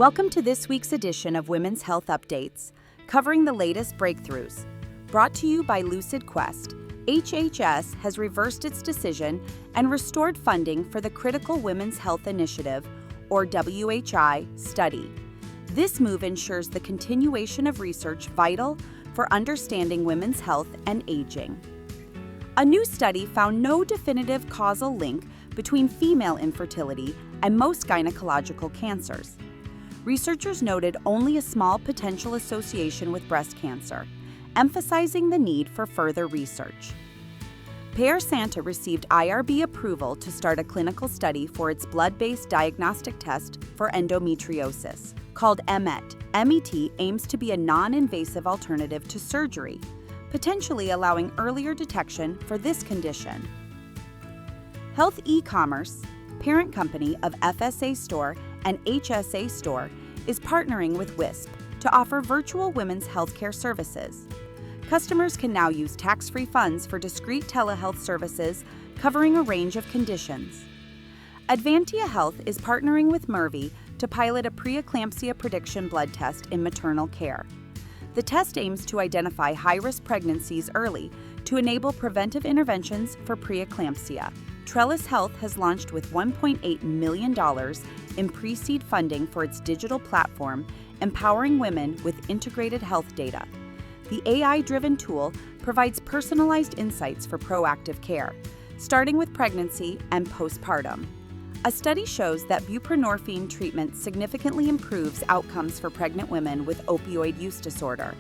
Welcome to this week's edition of Women's Health Updates, covering the latest breakthroughs. Brought to you by LucidQuest, HHS has reversed its decision and restored funding for the Critical Women's Health Initiative, or WHI, study. This move ensures the continuation of research vital for understanding women's health and aging. A new study found no definitive causal link between female infertility and most gynecological cancers. Researchers noted only a small potential association with breast cancer, emphasizing the need for further research. Pearsanta received IRB approval to start a clinical study for its blood-based diagnostic test for endometriosis. Called MET, MET aims to be a non-invasive alternative to surgery, potentially allowing earlier detection for this condition. Health e-commerce, parent company of FSA Store and HSA Store, is partnering with Wisp to offer virtual women's healthcare services. Customers can now use tax-free funds for discreet telehealth services covering a range of conditions. Advantia Health is partnering with Mirvie to pilot a preeclampsia prediction blood test in maternal care. The test aims to identify high-risk pregnancies early to enable preventive interventions for preeclampsia. Trellis Health has launched with $1.8 million in pre-seed funding for its digital platform, empowering women with integrated health data. The AI-driven tool provides personalized insights for proactive care, starting with pregnancy and postpartum. A study shows that buprenorphine treatment significantly improves outcomes for pregnant women with opioid use disorder.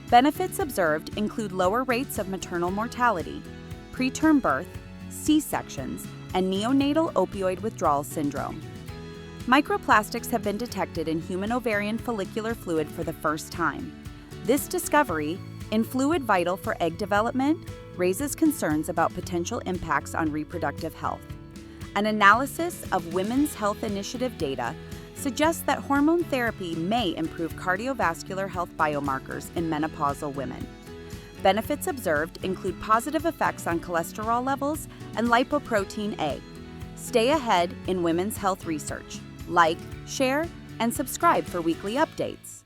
Benefits observed include lower rates of maternal mortality, preterm birth, C-sections, and neonatal opioid withdrawal syndrome. Microplastics have been detected in human ovarian follicular fluid for the first time. This discovery, in fluid vital for egg development, raises concerns about potential impacts on reproductive health. An analysis of Women's Health Initiative data suggests that hormone therapy may improve cardiovascular health biomarkers in menopausal women. Benefits observed include positive effects on cholesterol levels and lipoprotein A. Stay ahead in women's health research. Like, share, and subscribe for weekly updates.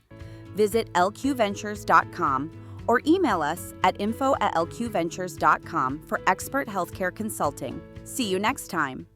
Visit lqventures.com or email us at info@lqventures.com for expert healthcare consulting. See you next time.